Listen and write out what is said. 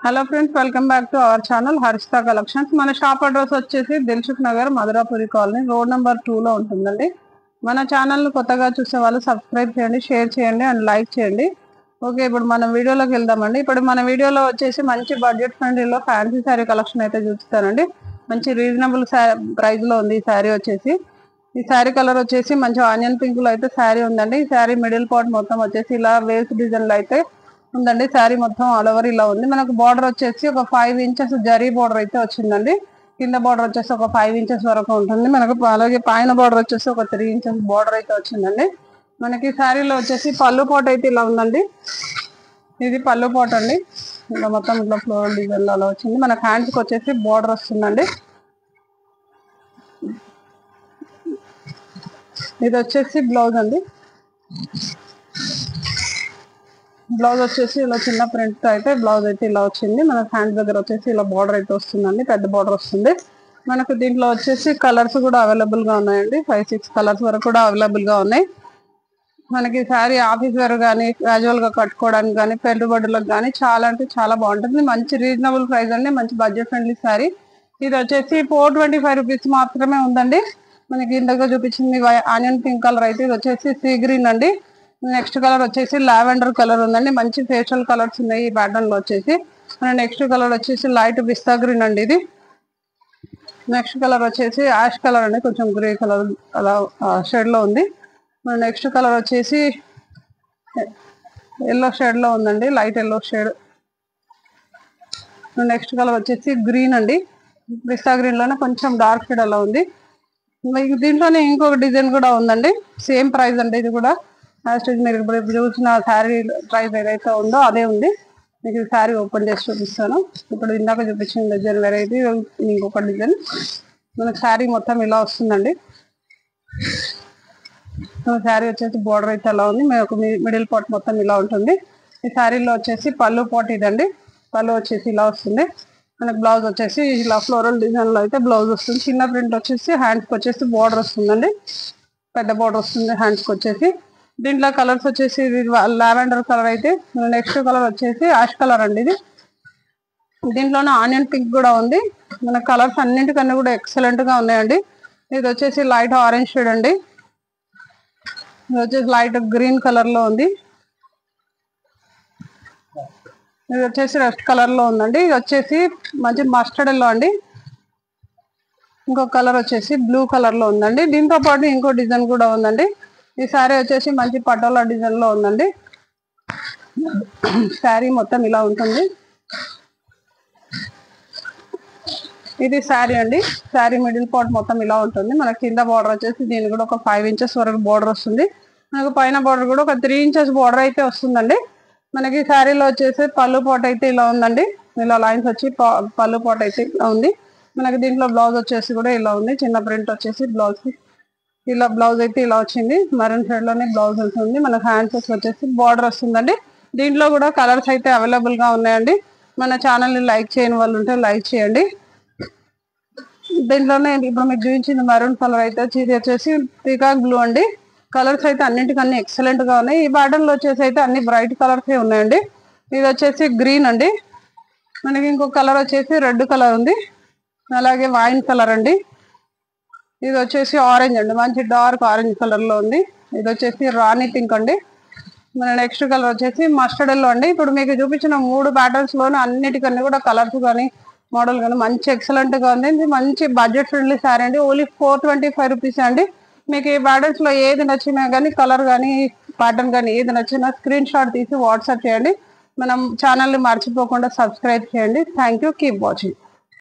Hello friends, welcome back to our channel Harshita collections. మన shop address వచ్చేసి Dilsukhnagar Madhurapuri colony road number 2 లో ఉంటుందండి. మన ఛానల్ కొత్తగా చూసే వాళ్ళు సబ్స్క్రైబ్ చేయండి, షేర్ చేయండి అండ్ లైక్ చేయండి. ఓకే, ఇప్పుడు మనం వీడియోలోకి వెళ్దామండి. ఇప్పుడు మన వీడియోలో వచ్చేసి మంచి బడ్జెట్ ఫ్రెండ్లీలో ఫ్యాన్సీ శారీ కలెక్షన్ అయితే చూపిస్తానండి. మంచి రీజనబుల్ ప్రైస్ లో ఉంది ఈ శారీ వచ్చేసి. ఈ శారీ కలర్ వచ్చేసి మంచి ఆనియన్ పింక్ లో అయితే శారీ ఉందండి. ఈ శారీ మిడిల్ పార్ట్ మొత్తం వచ్చేసి ఇలా వేస్ డిజైన్ లో అయితే ఉందండి. శారీ మొత్తం ఆల్ ఓవర్ ఇలా ఉంది. మనకు బార్డర్ వచ్చేసి ఒక 5 ఇంచెస్ జరీ బార్డర్ అయితే వచ్చిందండి. కింద బార్డర్ వచ్చేసి ఒక 5 ఇంచెస్ వరకు ఉంటుంది మనకు. అలాగే పైన బార్డర్ వచ్చేసి ఒక 3 ఇంచెస్ బార్డర్ అయితే వచ్చిందండి. మనకి శారీలో వచ్చేసి పళ్ళు పాట్ అయితే ఇలా ఉందండి. ఇది పళ్ళు పాట్ అండి. ఇలా మొత్తం ఇట్లా ఫ్లోరల్ డిజైన్ లో అలా వచ్చింది. మనకు హ్యాండ్స్ కి వచ్చేసి బార్డర్ వస్తుందండి. ఇది వచ్చేసి బ్లౌజ్ అండి. బ్లౌజ్ వచ్చేసి ఇలా చిన్న ప్రింట్ అయితే బ్లౌజ్ అయితే ఇలా వచ్చింది. మనకు హ్యాండ్ దగ్గర వచ్చేసి ఇలా బార్డర్ అయితే వస్తుందండి, పెద్ద బార్డర్ వస్తుంది. మనకు దీంట్లో వచ్చేసి కలర్స్ కూడా అవైలబుల్ గా ఉన్నాయండి. 5-6 కలర్స్ వరకు కూడా అవైలబుల్ గా ఉన్నాయి. మనకి శారీ ఆఫీస్ వేర్ కానీ క్యాజువల్ గా కట్టుకోవడానికి కానీ పెట్టుబడులకు కానీ చాలా అంటే చాలా బాగుంటుంది. మంచి రీజనబుల్ ప్రైస్ అండి, మంచి బడ్జెట్ ఫ్రెండ్లీ శారీ. ఇది వచ్చేసి 425 రూపీస్ మాత్రమే ఉందండి. మనకి ఇందాక చూపించింది ఆనియన్ పింక్ కలర్ అయితే ఇది వచ్చేసి సీ గ్రీన్ అండి. నెక్స్ట్ కలర్ వచ్చేసి లావెండర్ కలర్ ఉందండి. మంచి ఫేషియల్ కలర్స్ ఉన్నాయి ఈ ప్యాటర్న్ లో వచ్చేసి. నెక్స్ట్ కలర్ వచ్చేసి లైట్ పిస్తా గ్రీన్ అండి. ఇది నెక్స్ట్ కలర్ వచ్చేసి యాష్ కలర్ అండి, కొంచెం గ్రే కలర్ అలా షేడ్ లో ఉంది. నెక్స్ట్ కలర్ వచ్చేసి ఎల్లో షేడ్ లో ఉందండి, light yellow shade. Next colour వచ్చేసి గ్రీన్ అండి, పిస్తా గ్రీన్ లోనే కొంచెం డార్క్ షేడ్ అలా ఉంది. దీంట్లోనే ఇంకొక డిజైన్ కూడా ఉందండి, సేమ్ ప్రైస్ అండి. ఇది కూడా మీరు ఇప్పుడు చూసిన శారీ ప్రైస్ ఏదైతే ఉందో అదే ఉంది. మీకు శారీ ఓపెన్ చేసి చూపిస్తాను. ఇప్పుడు ఇందాక చూపించిన డిజైన్ వెరైటీ, ఇంకొక డిజైన్. మనకు శారీ మొత్తం ఇలా వస్తుందండి. శారీ వచ్చేసి బార్డర్ అయితే అలా ఉంది. మనకు మిడిల్ పార్ట్ మొత్తం ఇలా ఉంటుంది. ఈ శారీలో వచ్చేసి పళ్ళు పార్ట్ ఇదండి. పళ్ళు వచ్చేసి ఇలా వస్తుంది. మనకు బ్లౌజ్ వచ్చేసి ఇలా ఫ్లోరల్ డిజైన్ లో అయితే బ్లౌజ్ వస్తుంది. చిన్న ప్రింట్ వచ్చేసి హ్యాండ్స్కి వచ్చేసి బార్డర్ వస్తుందండి, పెద్ద బార్డర్ వస్తుంది హ్యాండ్స్కి వచ్చేసి. దీంట్లో కలర్స్ వచ్చేసి లావెండర్ కలర్ అయితే, నెక్స్ట్ కలర్ వచ్చేసి యాష్ కలర్ అండి. ఇది దీంట్లోనే ఆనియన్ పింక్ కూడా ఉంది. మన కలర్స్ అన్నింటికన్నా కూడా ఎక్సలెంట్ గా ఉన్నాయండి. ఇది వచ్చేసి లైట్ ఆరెంజ్ షేడ్ అండి. ఇది వచ్చేసి లైట్ గ్రీన్ కలర్ లో ఉంది. ఇది వచ్చేసి రెస్ట్ కలర్ లో ఉందండి. ఇది వచ్చేసి మంచి మస్టర్డ్ ఎల్లో అండి. ఇంకో కలర్ వచ్చేసి బ్లూ కలర్ లో ఉందండి. దీంతో పాటు ఇంకో డిజైన్ కూడా ఉందండి. ఈ శారీ వచ్చేసి మంచి పటోలా డిజైన్ లో ఉందండి. శారీ మొత్తం ఇలా ఉంటుంది. ఇది శారీ అండి. శారీ మిడిల్ పార్ట్ మొత్తం ఇలా ఉంటుంది. మనకి కింద బార్డర్ వచ్చేసి దీనికి కూడా ఒక 5 ఇంచెస్ వరకు బార్డర్ వస్తుంది. మనకు పైన బార్డర్ కూడా ఒక 3 ఇంచెస్ బార్డర్ అయితే వస్తుందండి. మనకి శారీలో వచ్చేసి పళ్ళు పాట్ అయితే ఇలా ఉందండి. ఇలా లైన్స్ వచ్చి పళ్ళు పాట్ అయితే ఇలా ఉంది. మనకి దీంట్లో బ్లౌజ్ వచ్చేసి కూడా ఇలా ఉంది. చిన్న ప్రింట్ వచ్చేసి బ్లౌజ్ ఇలా బ్లౌజ్ అయితే ఇలా వచ్చింది. మరూన్ షేడ్ లోనే బ్లౌజ్ ఉంటుంది. మనకు హ్యాండ్స్ వచ్చేసి బార్డర్ వస్తుందండి. దీంట్లో కూడా కలర్స్ అయితే అవైలబుల్ గా ఉన్నాయండి. మన ఛానల్ ని లైక్ చేయని వాళ్ళు ఉంటే లైక్ చేయండి. దీంట్లోనే ఇప్పుడు మీకు చూపించింది మరూన్ కలర్ అయితే, ఇది వచ్చేసి పీకాక్ బ్లూ అండి. కలర్స్ అయితే అన్నింటికన్నా ఎక్సలెంట్ గా ఉన్నాయి. ఈ ప్యాటర్న్ లో వచ్చేసి అయితే అన్ని బ్రైట్ కలర్స్ ఉన్నాయండి. ఇది వచ్చేసి గ్రీన్ అండి. మనకి ఇంకో కలర్ వచ్చేసి రెడ్ కలర్ ఉంది, అలాగే వైన్ కలర్ అండి. ఇది వచ్చేసి ఆరెంజ్ అండి, మంచి డార్క్ ఆరెంజ్ కలర్ లో ఉంది. ఇది వచ్చేసి రాణి పింక్ అండి. మన నెక్స్ట్ కలర్ వచ్చేసి మస్టర్డ్ ఎల్లో అండి. ఇప్పుడు మీకు చూపించిన 3 ప్యాటర్న్స్ లోనే అన్నిటికన్నా కూడా కలర్స్ కానీ మోడల్ కానీ మంచి ఎక్సలెంట్ గా ఉంది. ఇది మంచి బడ్జెట్ ఫ్రెండ్లీ శారీ అండి. ఓన్లీ 425 రూపీస్ అండి. మీకు ఈ ప్యాటర్న్స్ లో ఏది నచ్చినా కానీ, కలర్ కానీ ప్యాటర్న్ కానీ ఏది నచ్చినా స్క్రీన్ షాట్ తీసి వాట్సాప్ చేయండి. మనం ఛానల్ ని మర్చిపోకుండా సబ్స్క్రైబ్ చేయండి. Thank you, keep watching.